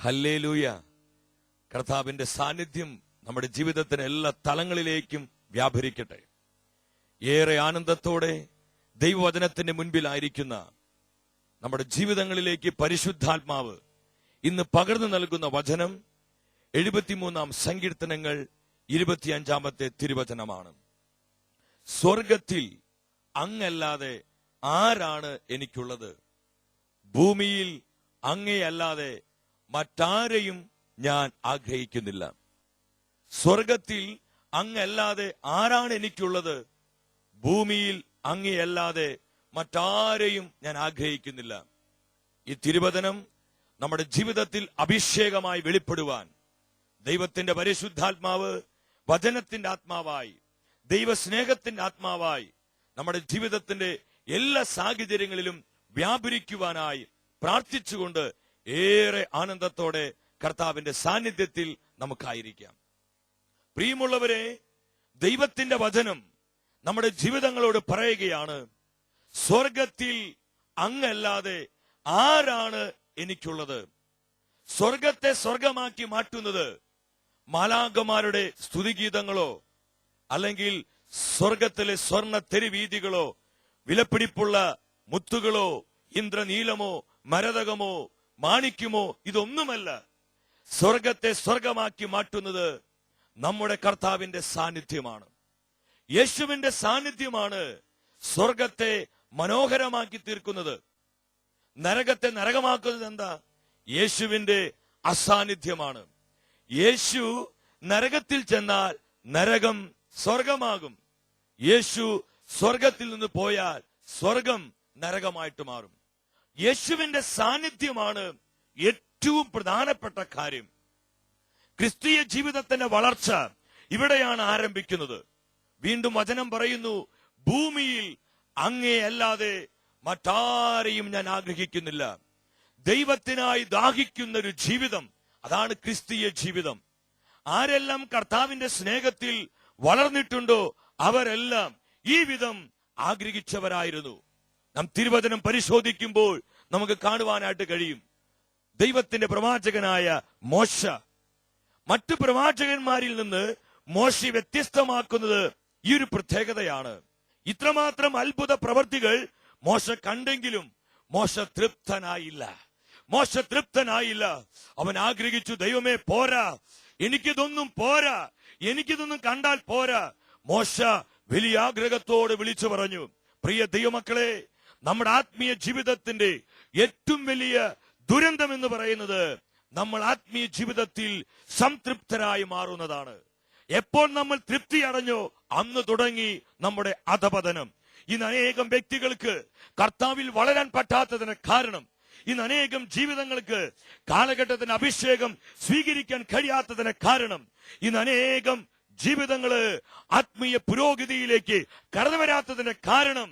Hallelujah. കർത്താവിന്റെ സാന്നിധ്യം നമ്മുടെ ജീവിതത്തിന് എല്ലാ തലങ്ങളിലേക്കും വ്യാപരിക്കട്ടെ. ഏറെ ആനന്ദത്തോടെ ദൈവവചനത്തിന്റെ മുൻപിലായിരിക്കുന്ന നമ്മുടെ ജീവിതങ്ങളിലേക്ക് പരിശുദ്ധാത്മാവ് ഇന്ന് പകർന്നു നൽകുന്ന വചനം 73-ാം സങ്കീർത്തനങ്ങൾ 25-ാമത്തെ തിരുവചനമാണ്. സ്വർഗത്തിൽ അങ്ങല്ലാതെ ആരാണ് എനിക്കുള്ളത്? ഭൂമിയിൽ അങ്ങയല്ലാതെ മറ്റാരെയും ഞാൻ ആഗ്രഹിക്കുന്നില്ല. സ്വർഗത്തിൽ അങ്ങല്ലാതെ ആരാണ് എനിക്കുള്ളത്? ഭൂമിയിൽ അങ്ങയല്ലാതെ മറ്റാരെയും ഞാൻ ആഗ്രഹിക്കുന്നില്ല. ഈ തിരുവചനം നമ്മുടെ ജീവിതത്തിൽ അഭിഷേകമായി വെളിപ്പെടുവാൻ ദൈവത്തിന്റെ പരിശുദ്ധാത്മാവ് വചനത്തിന്റെ ആത്മാവായി, ദൈവസ്നേഹത്തിന്റെ ആത്മാവായി നമ്മുടെ ജീവിതത്തിന്റെ എല്ലാ സാഹചര്യങ്ങളിലും വ്യാപരിക്കുവാനായി പ്രാർത്ഥിച്ചുകൊണ്ട് ഏറെ ആനന്ദത്തോടെ കർത്താവിന്റെ സാന്നിധ്യത്തിൽ നമുക്കായിരിക്കാം. പ്രിയമുള്ളവരെ, ദൈവത്തിന്റെ വചനം നമ്മുടെ ജീവിതങ്ങളോട് പറയുകയാണ്, സ്വർഗത്തിൽ അങ്ങല്ലാതെ ആരാണ് എനിക്കുള്ളത്? സ്വർഗത്തെ സ്വർഗമാക്കി മാറ്റുന്നത് മാലാഖമാരുടെ സ്തുതിഗീതങ്ങളോ അല്ലെങ്കിൽ സ്വർഗത്തിലെ സ്വർണ്ണ തെരുവീതികളോ വിലപിടിപ്പുള്ള മുത്തുകളോ ഇന്ദ്രനീലമോ മരതകമോ മാണിക്യമോ ഇതൊന്നുമല്ല. സ്വർഗത്തെ സ്വർഗമാക്കി മാറ്റുന്നത് നമ്മുടെ കർത്താവിന്റെ സാന്നിധ്യമാണ്. യേശുവിന്റെ സാന്നിധ്യമാണ് സ്വർഗത്തെ മനോഹരമാക്കി തീർക്കുന്നത്. നരകത്തെ നരകമാക്കുന്നത് എന്താ? യേശുവിന്റെ അസാന്നിധ്യമാണ്. യേശു നരകത്തിൽ ചെന്നാൽ നരകം സ്വർഗമാകും. യേശു സ്വർഗത്തിൽ നിന്ന് പോയാൽ സ്വർഗം നരകമായിട്ട് മാറും. യേശുവിന്റെ സാന്നിധ്യമാണ് ഏറ്റവും പ്രധാനപ്പെട്ട കാര്യം. ക്രിസ്തീയ ജീവിതത്തിന്റെ വളർച്ച ഇവിടെയാണ് ആരംഭിക്കുന്നത്. വീണ്ടും വചനം പറയുന്നു, ഭൂമിയിൽ അങ്ങേയല്ലാതെ മറ്റാരെയും ഞാൻ ആഗ്രഹിക്കുന്നില്ല. ദൈവത്തിനായി ദാഹിക്കുന്ന ഒരു ജീവിതം, അതാണ് ക്രിസ്തീയ ജീവിതം. ആരെല്ലാം കർത്താവിന്റെ സ്നേഹത്തിൽ വളർന്നിട്ടുണ്ടോ അവരെല്ലാം ഈ വിധം ആഗ്രഹിച്ചവരായിരുന്നു. നാം തിരുവചനം പരിശോധിക്കുമ്പോൾ നമുക്ക് കാണുവാനായിട്ട് കഴിയും. ദൈവത്തിന്റെ പ്രവാചകനായ മോശ, മറ്റു പ്രവാചകന്മാരിൽ നിന്ന് മോശെ വ്യത്യസ്തമാക്കുന്നത് ഈ ഒരു പ്രത്യേകതയാണ്. ഇത്രമാത്രം അത്ഭുത പ്രവർത്തികൾ മോശ കണ്ടെങ്കിലും മോശ തൃപ്തനായില്ല. അവൻ ആഗ്രഹിച്ചു, ദൈവമേ പോരാ, എനിക്കിതൊന്നും പോരാ, എനിക്കിതൊന്നും കണ്ടാൽ പോരാ. മോശ വലിയ ആഗ്രഹത്തോട് വിളിച്ചു പറഞ്ഞു, പ്രിയ ദൈവമക്കളെ, നമ്മുടെ ആത്മീയ ജീവിതത്തിന്റെ ഏറ്റവും വലിയ ദുരന്തം എന്ന് പറയുന്നത് നമ്മൾ ആത്മീയ ജീവിതത്തിൽ സംതൃപ്തരായി മാറുന്നതാണ്. എപ്പോൾ നമ്മൾ തൃപ്തി അടഞ്ഞോ അന്ന് തുടങ്ങി നമ്മുടെ അധപതനം. ഇന്ന് അനേകം വ്യക്തികൾക്ക് കർത്താവിൽ വളരാൻ പറ്റാത്തതിന് കാരണം, ഇന്ന് അനേകം ജീവിതങ്ങൾക്ക് കാലഘട്ടത്തിന് അഭിഷേകം സ്വീകരിക്കാൻ കഴിയാത്തതിന് കാരണം, ഇന്ന് അനേകം ജീവിതങ്ങള് ആത്മീയ പുരോഗതിയിലേക്ക് കടന്നു വരാത്തതിന് കാരണം,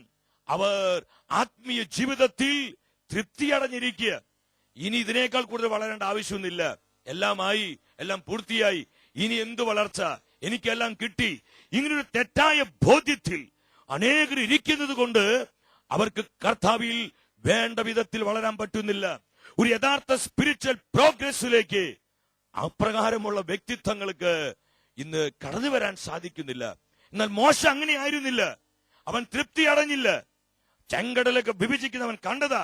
അവർ ആത്മീയ ജീവിതത്തിൽ തൃപ്തിയടഞ്ഞിരിക്കുക. ഇനി ഇതിനേക്കാൾ കൂടുതൽ വളരേണ്ട ആവശ്യമൊന്നുമില്ല. എല്ലാമായി, എല്ലാം പൂർത്തിയായി, ഇനി എന്തു വളർച്ച, എനിക്കെല്ലാം കിട്ടി, ഇങ്ങനൊരു തെറ്റായ ബോധ്യത്തിൽ അനേകർ ഇരിക്കുന്നത് കൊണ്ട് അവർക്ക് കർത്താവിൽ വേണ്ട വിധത്തിൽ വളരാൻ പറ്റുന്നില്ല. ഒരു യഥാർത്ഥ സ്പിരിച്വൽ പ്രോഗ്രസിലേക്ക് അപ്രകാരമുള്ള വ്യക്തിത്വങ്ങൾക്ക് ഇന്ന് കടന്നു വരാൻ സാധിക്കുന്നില്ല. എന്നാൽ മോശ അങ്ങനെ ആയിരുന്നില്ല. അവൻ തൃപ്തി അടഞ്ഞില്ല. ചെങ്കടലൊക്കെ വിഭജിക്കുന്നവൻ കണ്ടതാ.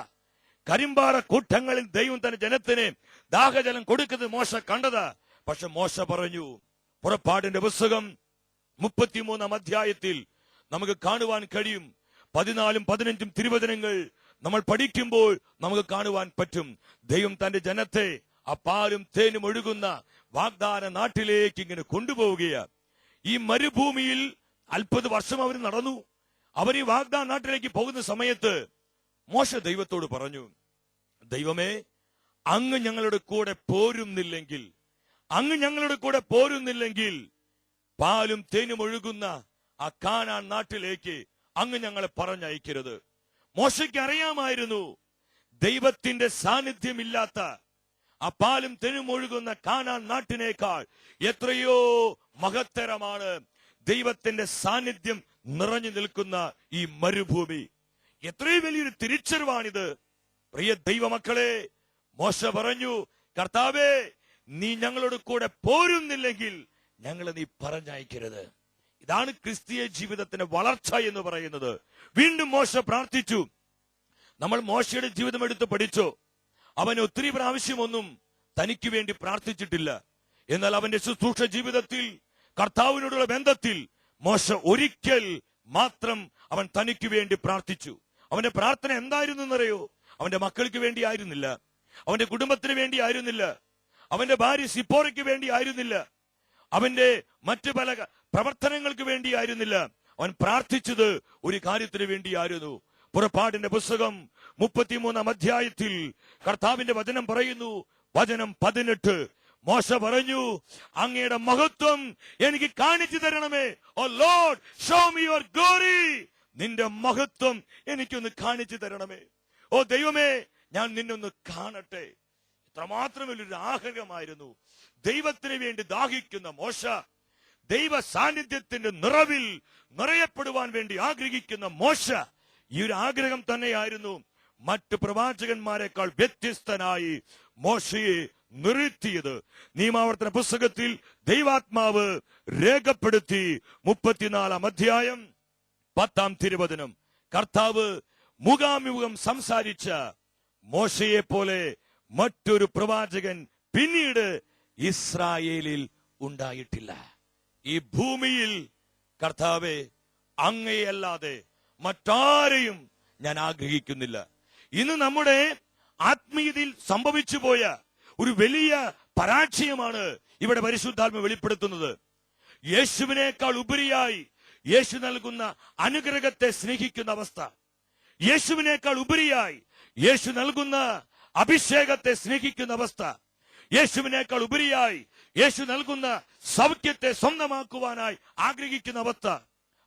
കരിമ്പാറ കൂട്ടങ്ങളിൽ ദൈവം തന്റെ ജനത്തിന് ദാഹജലം കൊടുക്കുന്നത് മോശ കണ്ടതാ. പക്ഷെ മോശ പറഞ്ഞു, പുറപ്പാടിന്റെ പുസ്തകം 33-ാം അധ്യായത്തിൽ നമുക്ക് കാണുവാൻ കഴിയും. 14-15 തിരുവചനങ്ങൾ നമ്മൾ പഠിക്കുമ്പോൾ നമുക്ക് കാണുവാൻ പറ്റും. ദൈവം തന്റെ ജനത്തെ ആ പാലും തേനും ഒഴുകുന്ന വാഗ്ദാന നാട്ടിലേക്ക് ഇങ്ങനെ കൊണ്ടുപോവുകയാണ്. ഈ മരുഭൂമിയിൽ 40 വർഷം അവർ നടന്നു. അവർ ഈ വാഗ്ദാന നാട്ടിലേക്ക് പോകുന്ന സമയത്ത് മോശ ദൈവത്തോട് പറഞ്ഞു, ദൈവമേ, അങ്ങ് ഞങ്ങളുടെ കൂടെ പോരുന്നില്ലെങ്കിൽ പാലും തേനും ഒഴുകുന്ന ആ കാനാൻ നാട്ടിലേക്ക് അങ്ങ് ഞങ്ങളെ പറഞ്ഞയക്കരുത്. മോശയ്ക്ക് അറിയാമായിരുന്നു, ദൈവത്തിന്റെ സാന്നിധ്യമില്ലാത്ത ആ പാലും തേനും ഒഴുകുന്ന കാനാൻ നാട്ടിനേക്കാൾ എത്രയോ മഹത്തരമാണ് ദൈവത്തിന്റെ സാന്നിധ്യം നിറഞ്ഞു നിൽക്കുന്ന ഈ മരുഭൂമി. എത്രയും വലിയൊരു തിരിച്ചറിവാണിത്. പ്രിയ ദൈവമക്കളെ, മോശ പറഞ്ഞു, കർത്താവേ, നീ ഞങ്ങളോട് കൂടെ പോരുന്നില്ലെങ്കിൽ ഞങ്ങളെ നീ പറഞ്ഞയക്കരുത്. ഇതാണ് ക്രിസ്തീയ ജീവിതത്തിന്റെ വളർച്ച എന്ന് പറയുന്നത്. വീണ്ടും മോശ പ്രാർത്ഥിച്ചു. നമ്മൾ മോശയുടെ ജീവിതം എടുത്ത് പഠിച്ചോ. അവൻ ഒത്തിരി പ്രാവശ്യമൊന്നും തനിക്ക് വേണ്ടി പ്രാർത്ഥിച്ചിട്ടില്ല. എന്നാൽ അവന്റെ ശുശ്രൂഷ ജീവിതത്തിൽ, കർത്താവിനോടുള്ള ബന്ധത്തിൽ മോശ ഒരിക്കൽ മാത്രം അവൻ തനിക്ക് വേണ്ടി പ്രാർത്ഥിച്ചു. അവന്റെ പ്രാർത്ഥന എന്തായിരുന്നു എന്നറിയോ? അവന്റെ മക്കൾക്ക് വേണ്ടി ആയിരുന്നില്ല, അവന്റെ കുടുംബത്തിന് വേണ്ടി ആയിരുന്നില്ല, അവന്റെ ഭാര്യ സിപ്പോറയ്ക്ക് വേണ്ടി ആയിരുന്നില്ല, അവന്റെ മറ്റു പല പ്രവർത്തനങ്ങൾക്ക് വേണ്ടി ആയിരുന്നില്ല. അവൻ പ്രാർത്ഥിച്ചത് ഒരു കാര്യത്തിന് വേണ്ടിയായിരുന്നു. പുറപ്പാടിന്റെ പുസ്തകം 33 അധ്യായത്തിൽ കർത്താവിന്റെ വചനം പറയുന്നു, വചനം 18. മോശ പറഞ്ഞു, അങ്ങയുടെ മഹത്വം എനിക്ക് കാണിച്ചു തരണമേ. Oh lord, show me your glory. നിന്റെ മഹത്വം എനിക്കൊന്ന് കാണിച്ചു തരണമേ. ഓ ദൈവമേ, ഞാൻ നിന്നൊന്ന് കാണട്ടെ. ഇത്രമാത്രം വലിയൊരു ആഗ്രഹമായിരുന്നു. ദൈവത്തിന് വേണ്ടി ദാഹിക്കുന്ന മോശ, ദൈവ സാന്നിധ്യത്തിന്റെ നിറവിൽ നിറയപ്പെടുവാൻ വേണ്ടി ആഗ്രഹിക്കുന്ന മോശ, ഈ ഒരു ആഗ്രഹം തന്നെയായിരുന്നു മറ്റു പ്രവാചകന്മാരെക്കാൾ വ്യത്യസ്തനായി മോശയെ നിർത്തിയത്. നിയമാവർത്തന പുസ്തകത്തിൽ ദൈവാത്മാവ് രേഖപ്പെടുത്തി 34 അധ്യായം 10 തിരുവചനം. കർത്താവ് മുഖാമുഖം സംസാരിച്ച മോശയെ പോലെ മറ്റൊരു പ്രവാചകൻ പിന്നീട് ഇസ്രായേലിൽ ഉണ്ടായിട്ടില്ല. ഈ ഭൂമിയിൽ കർത്താവെ, അങ്ങയല്ലാതെ മറ്റാരെയും ഞാൻ ആഗ്രഹിക്കുന്നില്ല. ഇന്ന് നമ്മുടെ ആത്മീയതയിൽ സംഭവിച്ചു പോയ ഒരു വലിയ പരാജയമാണ് ഇവിടെ പരിശുദ്ധാത്മ വെളിപ്പെടുത്തുന്നത്. യേശുവിനേക്കാൾ ഉപരിയായി യേശു നൽകുന്ന അനുഗ്രഹത്തെ സ്നേഹിക്കുന്ന അവസ്ഥ, യേശുവിനേക്കാൾ ഉപരിയായി യേശു നൽകുന്ന അഭിഷേകത്തെ സ്നേഹിക്കുന്ന അവസ്ഥ, യേശുവിനേക്കാൾ ഉപരിയായി യേശു നൽകുന്ന സൗഖ്യത്തെ സ്വന്തമാക്കുവാനായി ആഗ്രഹിക്കുന്ന അവസ്ഥ.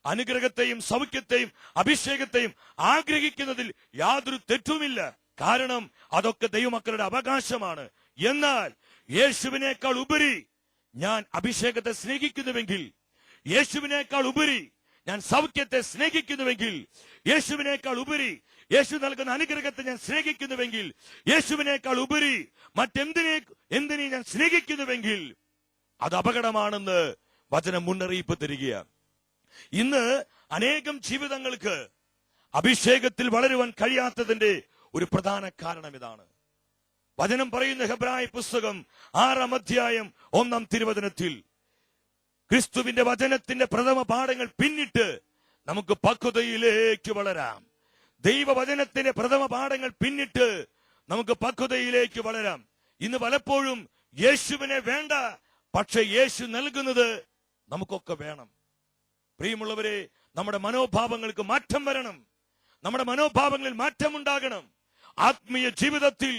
അനുഗ്രഹത്തെയും സൗഖ്യത്തെയും അഭിഷേകത്തെയും ആഗ്രഹിക്കുന്നതിൽ യാതൊരു തെറ്റുമില്ല. കാരണം അതൊക്കെ ദൈവമക്കളുടെ അവകാശമാണ്. എന്നാൽ യേശുവിനേക്കാൾ ഉപരി ഞാൻ അഭിഷേകത്തെ സ്നേഹിക്കുന്നുവെങ്കിൽ, യേശുവിനേക്കാൾ ഉപരി ഞാൻ സൗഖ്യത്തെ സ്നേഹിക്കുന്നുവെങ്കിൽ, യേശുവിനേക്കാൾ ഉപരി യേശു നൽകുന്ന അനുഗ്രഹത്തെ ഞാൻ സ്നേഹിക്കുന്നുവെങ്കിൽ, യേശുവിനേക്കാൾ ഉപരി എന്തിനെ ഞാൻ സ്നേഹിക്കുന്നുവെങ്കിൽ അത് അപകടമാണെന്ന് വചനം മുന്നറിയിപ്പ് തരികയാണ്. ഇന്ന് അനേകം ജീവിതങ്ങൾക്ക് അഭിഷേകത്തിൽ വളരുവാൻ കഴിയാത്തതിന്റെ ഒരു പ്രധാന കാരണം ഇതാണ്. വചനം പറയുന്ന ഹെബ്രായ പുസ്തകം 6 അധ്യായം 1 തിരുവചനത്തിൽ, ക്രിസ്തുവിന്റെ വചനത്തിന്റെ പ്രഥമ പാഠങ്ങൾ പിന്നിട്ട് നമുക്ക് പക്വതയിലേക്ക് വളരാം. ദൈവവചനത്തിന്റെ പ്രഥമ പാഠങ്ങൾ പിന്നിട്ട് നമുക്ക് പക്വതയിലേക്ക് വളരാം. ഇന്ന് പലപ്പോഴും യേശുവിനെ വേണ്ട, പക്ഷെ യേശു നൽകുന്നത് നമുക്കൊക്കെ വേണം. പ്രിയമുള്ളവരെ, നമ്മുടെ മനോഭാവങ്ങൾക്ക് മാറ്റം വരണം. നമ്മുടെ മനോഭാവങ്ങളിൽ മാറ്റമുണ്ടാകണം. ആത്മീയ ജീവിതത്തിൽ,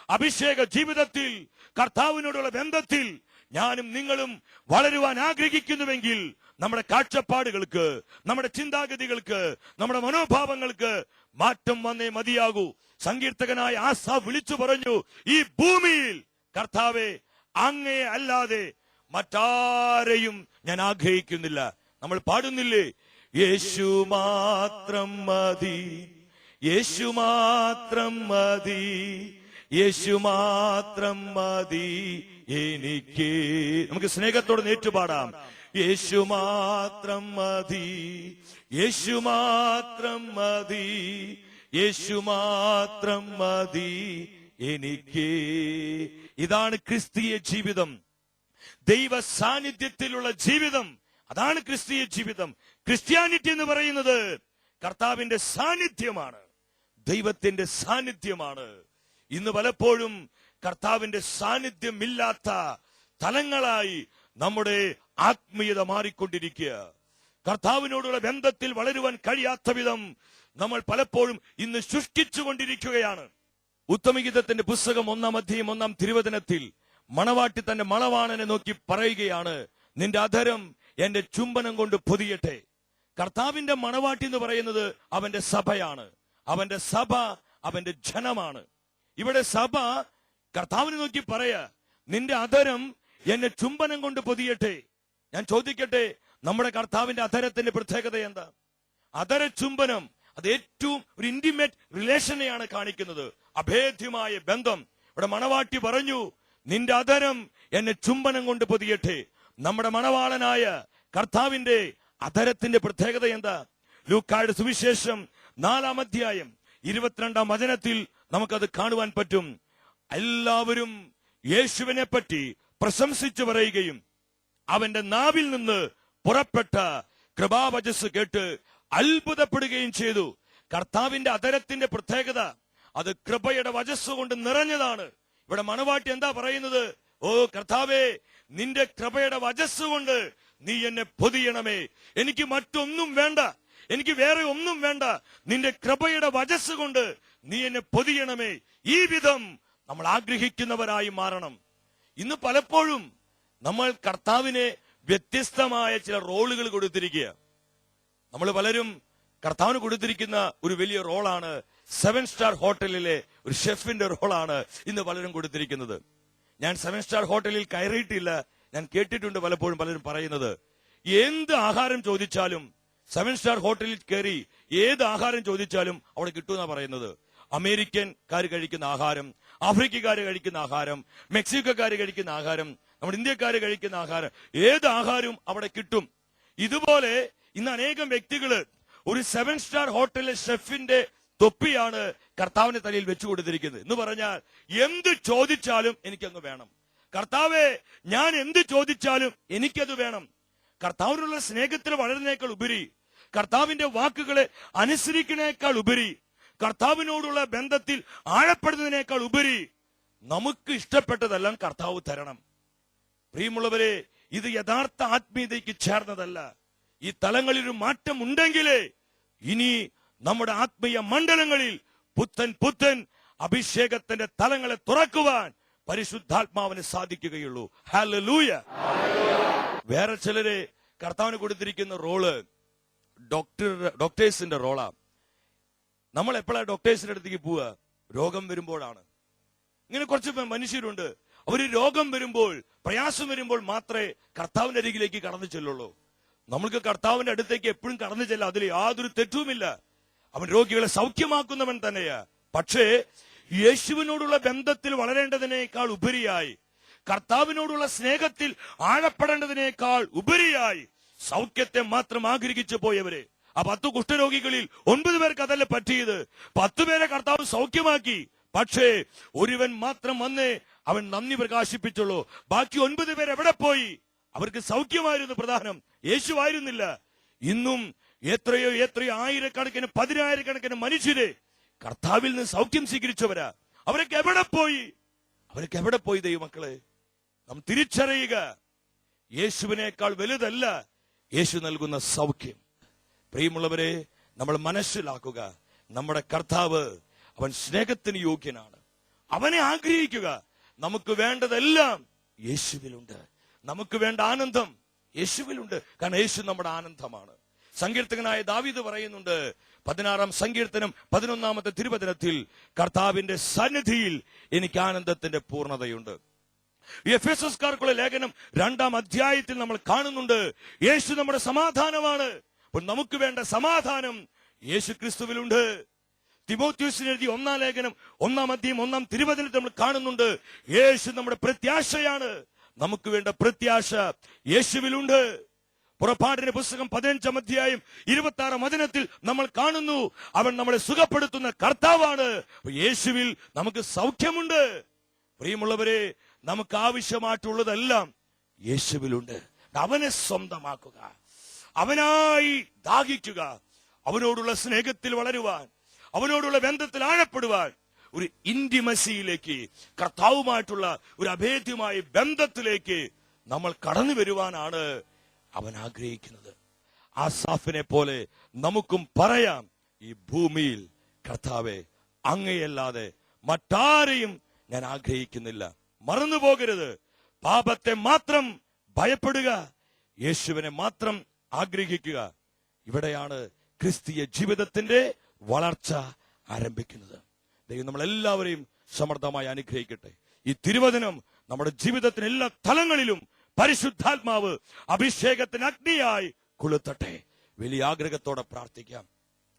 അഭിഷേക ജീവിതത്തിൽ, കർത്താവിനോടുള്ള ബന്ധത്തിൽ ഞാനും നിങ്ങളും വളരുവാൻ ആഗ്രഹിക്കുന്നുവെങ്കിൽ നമ്മുടെ കാഴ്ചപ്പാടുകൾക്ക്, നമ്മുടെ ചിന്താഗതികൾക്ക്, നമ്മുടെ മനോഭാവങ്ങൾക്ക് മാറ്റം വന്നേ മതിയാകൂ. സങ്കീർത്തകനായ ആസാഫ് വിളിച്ചു പറഞ്ഞു, ഈ ഭൂമിയിൽ കർത്താവെ, അങ്ങയെ അല്ലാതെ മറ്റാരെയും ഞാൻ ആഗ്രഹിക്കുന്നില്ല. നമ്മൾ പാടുന്നില്ലേ, യേശു മാത്രം മതി, യേശു മാത്രം മതി, യേശു മാത്രം മതി എനിക്ക്. നമുക്ക് സ്നേഹത്തോടെ നേറ്റുപാടാം. യേശു മാത്രം മതി, യേശു മാത്രം മതി, യേശു മാത്രം മതി എനിക്ക്. ഇതാണ് ക്രിസ്തീയ ജീവിതം, ദൈവ സാന്നിധ്യത്തിലുള്ള ജീവിതം. അതാണ് ക്രിസ്തീയ ജീവിതം. ക്രിസ്ത്യാനിറ്റി എന്ന് പറയുന്നത് കർത്താവിന്റെ സാന്നിധ്യമാണ്, ദൈവത്തിന്റെ സാന്നിധ്യമാണ്. ഇന്ന് പലപ്പോഴും കർത്താവിന്റെ സാന്നിധ്യമില്ലാത്ത തലങ്ങളായി നമ്മുടെ ആത്മീയത മാറിക്കൊണ്ടിരിക്കുക. കർത്താവിനോടുള്ള ബന്ധത്തിൽ വളരുവാൻ കഴിയാത്ത വിധം നമ്മൾ പലപ്പോഴും ഇന്ന് സൃഷ്ടിച്ചുകൊണ്ടിരിക്കുകയാണ്. ഉത്തമഗീതത്തിന്റെ പുസ്തകം 1 അധ്യായം 1 തിരുവചനത്തിൽ മണവാട്ടി തന്റെ മണവാളനെ നോക്കി പറയുകയാണ്, നിന്റെ അധരം എന്റെ ചുംബനം കൊണ്ട് പൊതിയട്ടെ. കർത്താവിന്റെ മണവാട്ടി എന്ന് പറയുന്നത് അവന്റെ സഭയാണ്. അവന്റെ സഭ അവന്റെ ജനമാണ്. ഇവിടെ സഭ കർത്താവിനെ നോക്കി പറയാ, നിന്റെ അധരം എന്നെ ചുംബനം കൊണ്ട് പൊതിയട്ടെ. ഞാൻ ചോദിക്കട്ടെ, നമ്മുടെ കർത്താവിന്റെ അധരത്തിന്റെ പ്രത്യേകത എന്താ? അധര ചുംബനം അത് ഏറ്റവും ഒരു ഇന്റിമേറ്റ് റിലേഷനെയാണ് കാണിക്കുന്നത്, അഭേദ്യമായ ബന്ധം. ഇവിടെ മണവാട്ടി പറഞ്ഞു, നിന്റെ അധരം എന്നെ ചുംബനം കൊണ്ട് പൊതിയട്ടെ. നമ്മുടെ മണവാളനായ കർത്താവിന്റെ അധരത്തിന്റെ പ്രത്യേകത എന്താ? ലൂക്കായുടെ സുവിശേഷം 4-ാം അധ്യായം 22-ാം വചനത്തിൽ നമുക്കത് കാണുവാൻ പറ്റും. എല്ലാവരും യേശുവിനെ പറ്റി പ്രശംസിച്ചു പറയുകയും അവന്റെ നാവിൽ നിന്ന് പുറപ്പെട്ട കൃപാവചസ് കേട്ട് അത്ഭുതപ്പെടുകയും ചെയ്തു. കർത്താവിന്റെ അധരത്തിന്റെ പ്രത്യേകത അത് കൃപയുടെ വചസ് കൊണ്ട് നിറഞ്ഞതാണ്. ഇവിടെ മണവാട്ടി എന്താ പറയുന്നത്? ഓ കർത്താവേ, നിന്റെ കൃപയുടെ വചസ് കൊണ്ട് നീ എന്നെ പൊതിയണമേ. എനിക്ക് മറ്റൊന്നും വേണ്ട, എനിക്ക് വേറെ ഒന്നും വേണ്ട. നിന്റെ കൃപയുടെ വചസ് കൊണ്ട് നീ എന്നെ പൊതിയണമേ. ഈ വിധം നമ്മൾ ആഗ്രഹിക്കുന്നവരായി മാറണം. ഇന്ന് പലപ്പോഴും നമ്മൾ കർത്താവിനെ വ്യത്യസ്തമായ ചില റോളുകൾ കൊടുത്തിരിക്കുക. നമ്മൾ പലരും കർത്താവിന് കൊടുത്തിരിക്കുന്ന ഒരു വലിയ റോളാണ് 7 സ്റ്റാർ ഹോട്ടലിലെ ഒരു ഷെഫിന്റെ റോളാണ് ഇന്ന് പലരും കൊടുത്തിരിക്കുന്നത്. ഞാൻ 7 സ്റ്റാർ ഹോട്ടലിൽ കയറിയിട്ടില്ല. ഞാൻ കേട്ടിട്ടുണ്ട് പലപ്പോഴും പലരും പറയുന്നത്, എന്ത് ആഹാരം ചോദിച്ചാലും 7 സ്റ്റാർ ഹോട്ടലിൽ കയറി ഏത് ആഹാരം ചോദിച്ചാലും അവിടെ കിട്ടുമെന്നാ പറയുന്നത്. അമേരിക്കൻകാർ കഴിക്കുന്ന ആഹാരം, ആഫ്രിക്കക്കാർ കഴിക്കുന്ന ആഹാരം, മെക്സിക്കോക്കാർ കഴിക്കുന്ന ആഹാരം, നമ്മുടെ ഇന്ത്യക്കാർ കഴിക്കുന്ന ആഹാരം, ഏത് ആഹാരവും അവിടെ കിട്ടും. ഇതുപോലെ ഇന്ന് അനേകം വ്യക്തികള് ഒരു 7 സ്റ്റാർ ഹോട്ടലിലെ ഷെഫിന്റെ തൊപ്പിയാണ് കർത്താവിന്റെ തലയിൽ വെച്ചു കൊടുത്തിരിക്കുന്നത്. എന്ന് പറഞ്ഞാൽ എന്ത് ചോദിച്ചാലും എനിക്കങ്ങ് വേണം. കർത്താവേ, ഞാൻ എന്ത് ചോദിച്ചാലും എനിക്കത് വേണം. കർത്താവിനുള്ള സ്നേഹത്തിൽ വളരുന്നേക്കാൾ ഉപരി, കർത്താവിന്റെ വാക്കുകളെ അനുസരിക്കുന്നതിനേക്കാൾ ഉപരി, കർത്താവിനോടുള്ള ബന്ധത്തിൽ ആഴപ്പെടുന്നതിനേക്കാൾ ഉപരി നമുക്ക് ഇഷ്ടപ്പെട്ടതെല്ലാം കർത്താവ് തരണം. പ്രിയമുള്ളവരെ, ഇത് യഥാർത്ഥ ആത്മീയതയ്ക്ക് ചേർന്നതല്ല. ഈ തലങ്ങളിൽ ഒരു മാറ്റം ഉണ്ടെങ്കിലേ ഇനി നമ്മുടെ ആത്മീയ മണ്ഡലങ്ങളിൽ പുത്തൻ അഭിഷേകത്തിന്റെ തലങ്ങളെ തുറക്കുവാൻ പരിശുദ്ധാത്മാവിന് സാധിക്കുകയുള്ളൂ. ഹല്ലേലൂയ. വേറെ ചിലര് കർത്താവിന് കൊടുത്തിരിക്കുന്ന റോള് ഡോക്ടേഴ്സിന്റെ റോളാ. നമ്മൾ എപ്പോഴാണ് ഡോക്ടേഴ്സിന്റെ അടുത്തേക്ക് പോവുക? രോഗം വരുമ്പോഴാണ്. ഇങ്ങനെ കുറച്ച് മനുഷ്യരുണ്ട്, അവര് രോഗം വരുമ്പോൾ, പ്രയാസം വരുമ്പോൾ മാത്രമേ കർത്താവിന്റെ അരികിലേക്ക് കടന്നു ചെല്ലുള്ളൂ. നമ്മൾക്ക് കർത്താവിന്റെ അടുത്തേക്ക് എപ്പോഴും കടന്നു ചെല്ലാം, അതിൽ യാതൊരു തെറ്റുമില്ല. അവൻ രോഗികളെ സൗഖ്യമാക്കുന്നവൻ തന്നെയാ. പക്ഷേ യേശുവിനോടുള്ള ബന്ധത്തിൽ വളരേണ്ടതിനേക്കാൾ ഉപരിയായി, കർത്താവിനോടുള്ള സ്നേഹത്തിൽ ആഴപ്പെടേണ്ടതിനേക്കാൾ ഉപരിയായി സൗഖ്യത്തെ മാത്രം ആഗ്രഹിച്ചു പോയവരെ, ആ 10 കുഷ്ഠരോഗികളിൽ 9 പേർക്ക് അതല്ല പറ്റിയത്. 10 പേരെ കർത്താവ് സൗഖ്യമാക്കി. പക്ഷേ ഒരുവൻ മാത്രം വന്നേ അവൻ നന്ദി പ്രകാശിപ്പിച്ചുള്ളൂ. ബാക്കി 9 പേർ എവിടെ പോയി? അവർക്ക് സൗഖ്യമായിരുന്നു പ്രധാനം, യേശുവായിരുന്നില്ല. ഇന്നും എത്രയോ ആയിരക്കണക്കിന് 10,000-കണക്കിന് മനുഷ്യരെ കർത്താവിൽ നിന്ന് സൗഖ്യം സ്വീകരിച്ചവരാ. അവരൊക്കെ എവിടെ പോയി ദൈവമക്കളെ? നാം തിരിച്ചറിയുക, യേശുവിനേക്കാൾ വലുതല്ല യേശു നൽകുന്ന സൗഖ്യം. പ്രിയമുള്ളവരെ, നമ്മൾ മനസ്സിലാക്കുക, നമ്മുടെ കർത്താവ് അവൻ സ്നേഹത്തിന് യോഗ്യനാണ്. അവനെ ആഗ്രഹിക്കുക. നമുക്ക് വേണ്ടതെല്ലാം യേശുവിലുണ്ട്. നമുക്ക് വേണ്ട ആനന്ദം യേശുവിലുണ്ട്. കാരണം യേശു നമ്മുടെ ആനന്ദമാണ്. സങ്കീർത്തകനായ ദാവീദ് പറയുന്നുണ്ട്, 16-ാം സങ്കീർത്തനം 11-ാമത്തെ തിരുവചനത്തിൽ, കർത്താവിന്റെ സന്നിധിയിൽ എനിക്ക് ആനന്ദത്തിന്റെ പൂർണ്ണതയുണ്ട്. എഫെസോസ്കാർക്കുള്ള ലേഖനം 2-ാം അധ്യായത്തിൽ നമ്മൾ കാണുന്നുണ്ട്, യേശു നമ്മുടെ സമാധാനമാണ്. അപ്പോൾ നമുക്ക് വേണ്ട സമാധാനം യേശു ക്രിസ്തുവിലുണ്ട്. തിമോഥെയോസിന് എഴുതിയ 1-ാം ലേഖനം 1-ാം അധ്യായം 1-ാം തിരുവചനത്തിൽ നമ്മൾ കാണുന്നുണ്ട്, യേശു നമ്മുടെ പ്രത്യാശയാണ്. നമുക്ക് വേണ്ട പ്രത്യാശ യേശുവിലുണ്ട്. പുറപ്പാടിന്റെ പുസ്തകം 15-ാം അധ്യായം 26-ാം വചനത്തിൽ നമ്മൾ കാണുന്നു, അവൻ നമ്മളെ സുഖപ്പെടുത്തുന്ന കർത്താവാണ്. യേശുവിൽ നമുക്ക് സൗഖ്യമുണ്ട്. പ്രിയമുള്ളവരെ, നമുക്ക് ആവശ്യമായിട്ടുള്ളതെല്ലാം യേശുവിലുണ്ട്. അവനെ സ്വന്തമാക്കുക, അവനായി ദാഹിക്കുക, അവനോടുള്ള സ്നേഹത്തിൽ വളരുവാൻ, അവനോടുള്ള ബന്ധത്തിൽ ആഴപ്പെടുവാൻ, ഒരു ഇന്റിമസിയിലേക്ക്, കർത്താവുമായിട്ടുള്ള ഒരു അഭേദ്യമായ ബന്ധത്തിലേക്ക് നമ്മൾ കടന്നു വരുവാനാണ് അവൻ ആഗ്രഹിക്കുന്നത്. ആസാഫിനെ പോലെ നമുക്കും പറയാം, ഈ ഭൂമിയിൽ കർത്താവെ, അങ്ങയല്ലാതെ മറ്റാരെയും ഞാൻ ആഗ്രഹിക്കുന്നില്ല. മറന്നു പോകരുത്, പാപത്തെ മാത്രം ഭയപ്പെടുക, യേശുവിനെ മാത്രം ആഗ്രഹിക്കുക. ഇവിടെയാണ് ക്രിസ്തീയ ജീവിതത്തിന്റെ വളർച്ച ആരംഭിക്കുന്നത്. ദൈവം നമ്മളെല്ലാവരെയും സമൃദ്ധമായി അനുഗ്രഹിക്കട്ടെ. ഈ തിരുവചനം നമ്മുടെ ജീവിതത്തിന് എല്ലാ തലങ്ങളിലും പരിശുദ്ധാത്മാവ് അഭിഷേകത്തിന് അഗ്നിയായി കൊളുത്തട്ടെ. വലിയ ആഗ്രഹത്തോടെ പ്രാർത്ഥിക്കാം.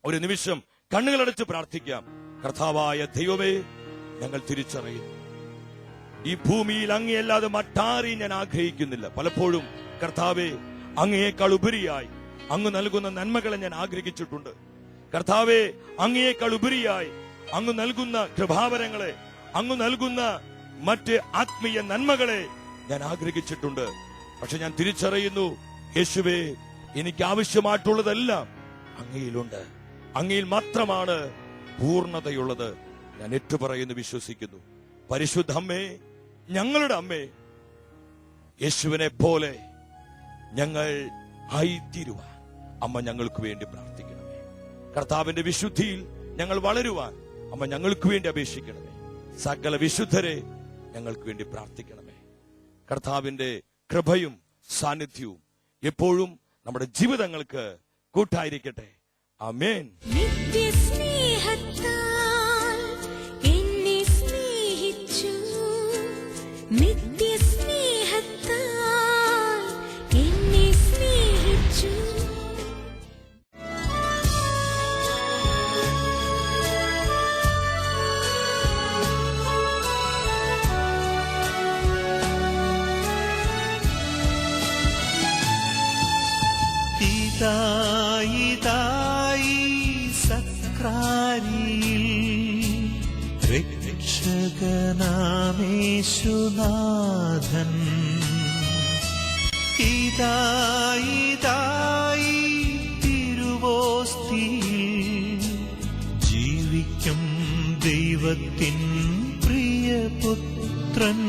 ഒരു നിമിഷം കണ്ണുകളടച്ച് പ്രാർത്ഥിക്കാം. കർത്താവായ ദൈവമേ, ഞങ്ങൾ തിരിച്ചറിയുന്നു ഈ ഭൂമിയിൽ അങ്ങയല്ലാതെ മറ്റാരെയും ഞാൻ ആഗ്രഹിക്കുന്നില്ല. പലപ്പോഴും കർത്താവെ, അങ്ങയേക്കാൾ ഉപരിയായി അങ്ങ് നൽകുന്ന നന്മകളെ ഞാൻ ആഗ്രഹിച്ചിട്ടുണ്ട്. കർത്താവെ, അങ്ങയേക്കാൾ ഉപരിയായി അങ്ങ് നൽകുന്ന കൃപാവരങ്ങളെ, അങ്ങ് നൽകുന്ന മറ്റ് ആത്മീയ നന്മകളെ ഞാൻ ആഗ്രഹിച്ചിട്ടുണ്ട്. പക്ഷെ ഞാൻ തിരിച്ചറിയുന്നു, യേശുവേ, എനിക്ക് ആവശ്യമായിട്ടുള്ളതെല്ലാം അങ്ങയിലുണ്ട്. അങ്ങയിൽ മാത്രമാണ് പൂർണ്ണതയുള്ളത്. ഞാൻ ഏറ്റുപറയുന്നു, വിശ്വസിക്കുന്നു. പരിശുദ്ധ അമ്മേ, ഞങ്ങളുടെ അമ്മേ, യേശുവിനെ പോലെ ഞങ്ങൾ ആയിത്തീരുവാൻ അമ്മ ഞങ്ങൾക്ക് വേണ്ടി പ്രാർത്ഥിക്കണമേ. കർത്താവിന്റെ വിശുദ്ധിയിൽ ഞങ്ങൾ വളരുവാൻ അമ്മ ഞങ്ങൾക്ക് വേണ്ടി അപേക്ഷിക്കണമേ. സകല വിശുദ്ധരെ ഞങ്ങൾക്ക് വേണ്ടി പ്രാർത്ഥിക്കണമേ. കർത്താവിന്റെ കൃപയും സാന്നിധ്യവും എപ്പോഴും നമ്മുടെ ജീവിതങ്ങൾക്ക് കൂട്ടായിരിക്കട്ടെ. ആമേൻ. നിത്യസ്നേഹത്താൽ എന്നെ സ്നേഹിച്ചു, നിത്യസ്നേഹത്താൽ എന്നെ സ്നേഹിച്ചു. ഇതായി സക്രാരിയിൽ രക്ഷകനാമേശുനാഥൻ, ഇതായി തിരുവോസ്തിയിൽ ജീവിക്കും ദൈവത്തിൻ പ്രിയപുത്രൻ.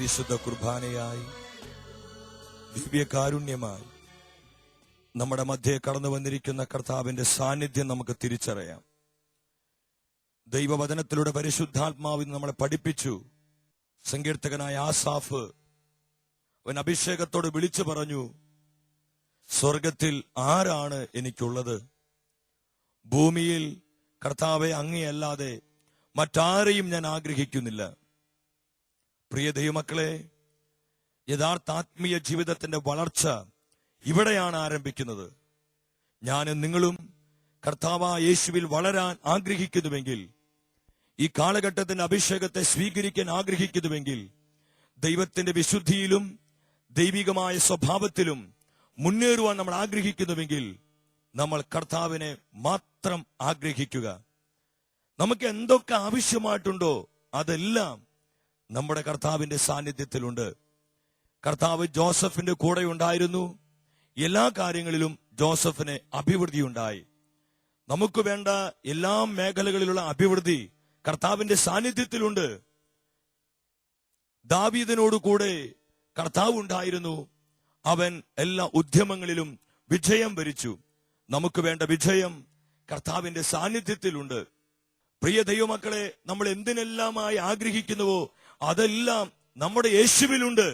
വിശുദ്ധ കുർബാനയായി ദിവ്യകാരുണ്യമായി നമ്മുടെ മധ്യേ കടന്നു വന്നിരിക്കുന്ന കർത്താവിന്റെ സാന്നിധ്യം നമുക്ക് തിരിച്ചറിയാം. ദൈവവചനത്തിലൂടെ പരിശുദ്ധാത്മാവിന് നമ്മളെ പഠിപ്പിച്ചു. സങ്കീർത്തകനായ ആസാഫ് അവൻ അഭിഷേകത്തോട് വിളിച്ചു പറഞ്ഞു, സ്വർഗത്തിൽ ആരാണ് എനിക്കുള്ളത്? ഭൂമിയിൽ കർത്താവെ അങ്ങയല്ലാതെ മറ്റാരെയും ഞാൻ ആഗ്രഹിക്കുന്നില്ല. പ്രിയ ദൈവമക്കളെ, യഥാർത്ഥ ആത്മീയ ജീവിതത്തിന്റെ വളർച്ച ഇവിടെയാണ് ആരംഭിക്കുന്നത്. ഞാനും നിങ്ങളും കർത്താവായ യേശുവിൽ വളരാൻ ആഗ്രഹിക്കുന്നുവെങ്കിൽ, ഈ കാലഘട്ടത്തിന്റെ അഭിഷേകത്തെ സ്വീകരിക്കാൻ ആഗ്രഹിക്കുന്നുവെങ്കിൽ, ദൈവത്തിന്റെ വിശുദ്ധിയിലും ദൈവികമായ സ്വഭാവത്തിലും മുന്നേറുവാൻ നമ്മൾ ആഗ്രഹിക്കുന്നുവെങ്കിൽ, നമ്മൾ കർത്താവിനെ മാത്രം ആഗ്രഹിക്കുക. നമുക്ക് എന്തൊക്കെ ആവശ്യമായിട്ടുണ്ടോ അതെല്ലാം നമ്മുടെ കർത്താവിന്റെ സാന്നിധ്യത്തിലുണ്ട്. കർത്താവ് ജോസഫിന്റെ കൂടെ ഉണ്ടായിരുന്നു. എല്ലാ കാര്യങ്ങളിലും ജോസഫിന് അഭിവൃദ്ധി ഉണ്ടായി. നമുക്ക് വേണ്ട എല്ലാ മേഖലകളിലുള്ള അഭിവൃദ്ധി കർത്താവിന്റെ സാന്നിധ്യത്തിലുണ്ട്. ദാവീദിനോട് കൂടെ കർത്താവ് ഉണ്ടായിരുന്നു. അവൻ എല്ലാ ഉദ്യമങ്ങളിലും വിജയം വരിച്ചു. നമുക്ക് വേണ്ട വിജയം കർത്താവിന്റെ സാന്നിധ്യത്തിലുണ്ട്. പ്രിയ ദൈവമക്കളെ, നമ്മൾ എന്തിനെല്ലാമായി ആഗ്രഹിക്കുന്നുവോ അതെല്ലാം നമ്മുടെ യേശുവിലുണ്ട്.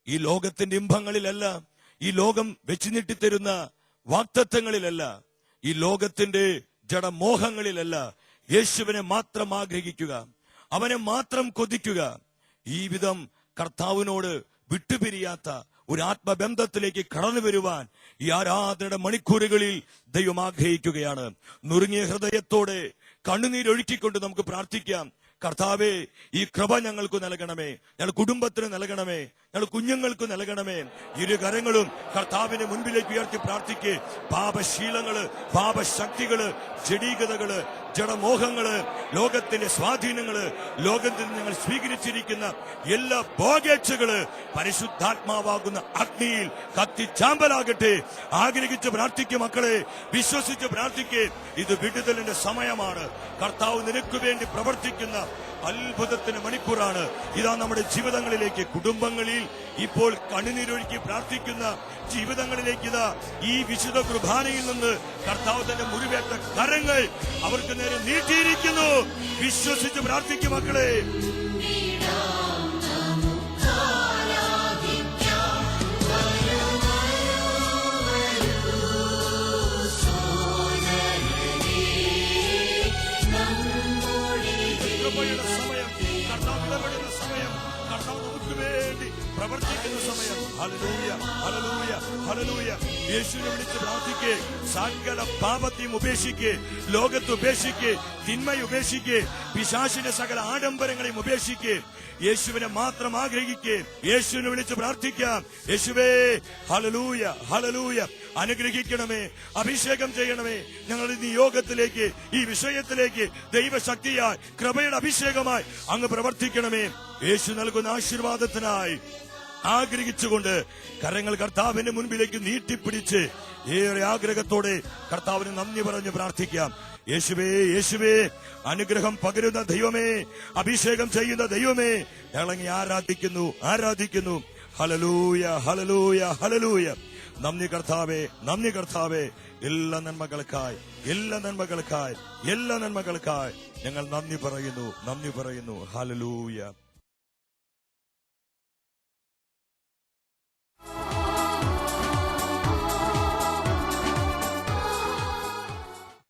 ഈ ലോകത്തിന്റെ ഇമ്പങ്ങളിലല്ല, ഈ ലോകം വെച്ചു നീട്ടിത്തരുന്ന വാഗ്ദത്തങ്ങളിലല്ല, ഈ ലോകത്തിന്റെ ജഡമോഹങ്ങളിലല്ല. യേശുവിനെ മാത്രം ആഗ്രഹിക്കുക, അവനെ മാത്രം കൊതിക്കുക. ഈ വിധം കർത്താവിനോട് വിട്ടുപിരിയാത്ത ഒരു ആത്മബന്ധത്തിലേക്ക് കടന്നു വരുവാൻ ഈ ആരാധനയുടെ മണിക്കൂറുകളിൽ ദൈവം ആഗ്രഹിക്കുകയാണ്. നുറുങ്ങിയ ഹൃദയത്തോടെ കണ്ണുനീരൊഴുക്കിക്കൊണ്ട് നമുക്ക് പ്രാർത്ഥിക്കാം. കർത്താവേ, ഈ കൃപ ഞങ്ങൾക്ക് നൽകണമേ, ഞങ്ങളുടെ കുടുംബത്തിന് നൽകണമേ, ഞങ്ങളുടെ കുഞ്ഞുങ്ങൾക്ക് നൽകണമേ. ഇരു കരങ്ങളും കർത്താവിന്റെ മുൻപിലേക്ക് ഉയർത്തി പ്രാർത്ഥിക്കേ. പാപശീലങ്ങള്, പാപശക്തികള്, ജഡീകതകള്, ജഡമോഹങ്ങള്, ലോകത്തിന്റെ സ്വാധീനങ്ങള്, ലോകത്തിൽ ഞങ്ങൾ സ്വീകരിച്ചിരിക്കുന്ന എല്ലാ ബോഗേച്ഛകള് പരിശുദ്ധാത്മാവാകുന്ന അഗ്നിയിൽ കത്തിച്ചാമ്പലാകട്ടെ. ആഗ്രഹിച്ച് പ്രാർത്ഥിക്കും മക്കളെ, വിശ്വസിച്ച് പ്രാർത്ഥിക്കേ. ഇത് വിടുതലിന്റെ സമയമാണ്. കർത്താവ് നിനക്ക് വേണ്ടി പ്രവർത്തിക്കുന്ന അത്ഭുതത്തിന് മണിക്കൂറാണ്. ഇതാ നമ്മുടെ ജീവിതങ്ങളിലേക്ക്, കുടുംബങ്ങളിൽ ഇപ്പോൾ കണ്ണുനീരൊഴുക്കി പ്രാർത്ഥിക്കുന്ന ജീവിതങ്ങളിലേക്ക് ഇതാ ഈ വിശുദ്ധ കുർബാനയിൽ നിന്ന് കർത്താവ് തന്റെ മുറിവേറ്റ കരങ്ങൾ അവർക്ക് നേരെ നീട്ടിയിരിക്കുന്നു. വിശ്വസിച്ച് പ്രാർത്ഥിക്കും മക്കളെ. Hallelujah, hallelujah, hallelujah. യേശുവിനെ വിളിച്ച് പ്രാർത്ഥിക്ക്. സകല പാപത്തെയും ഉപേക്ഷിക്ക്, ലോകത്ത് ഉപേക്ഷിക്ക്, തിന്മ ഉപേക്ഷിക്ക്, പിശാചിന്റെ സകല ആഡംബരങ്ങളെയും ഉപേക്ഷിക്ക്. യേശുവിനെ മാത്രം ആഗ്രഹിക്ക്. യേശുവിനെ വിളിച്ച് പ്രാർത്ഥിക്കാം. യേശുവേ, ഹല്ലേലൂയ, ഹല്ലേലൂയ. അനുഗ്രഹിക്കണമേ, അഭിഷേകം ചെയ്യണമേ. ഞങ്ങളുടെ നിയോഗത്തിലേക്ക്, ഈ വിഷയത്തിലേക്ക് ദൈവശക്തിയായി, കൃപയുടെ അഭിഷേകമായി അങ്ങ് പ്രവർത്തിക്കണമേ. യേശു നൽകുന്ന ആശീർവാദത്തിനായി ആഗ്രഹിച്ചുകൊണ്ട് കരങ്ങൾ കർത്താവിന്റെ മുൻപിലേക്ക് നീട്ടിപ്പിടിച്ച് ഏറെ ആഗ്രഹത്തോടെ കർത്താവിന് നന്ദി പറഞ്ഞ് പ്രാർത്ഥിക്കാം. യേശുവേ, യേശുവേ, അനുഗ്രഹം പകരുന്ന ദൈവമേ, അഭിഷേകം ചെയ്യുന്ന ദൈവമേ, ഞങ്ങളങ്ങ് ആരാധിക്കുന്നു, ആരാധിക്കുന്നു. Hallelujah, hallelujah, hallelujah. നന്ദി കർത്താവേ, നന്ദി കർത്താവേ. എല്ലാ നന്മകൾക്കായി, എല്ലാ നന്മകൾക്കായി, എല്ലാ നന്മകൾക്കായി ഞങ്ങൾ നന്ദി പറയുന്നു, നന്ദി പറയുന്നു. ഹല്ലേലൂയ.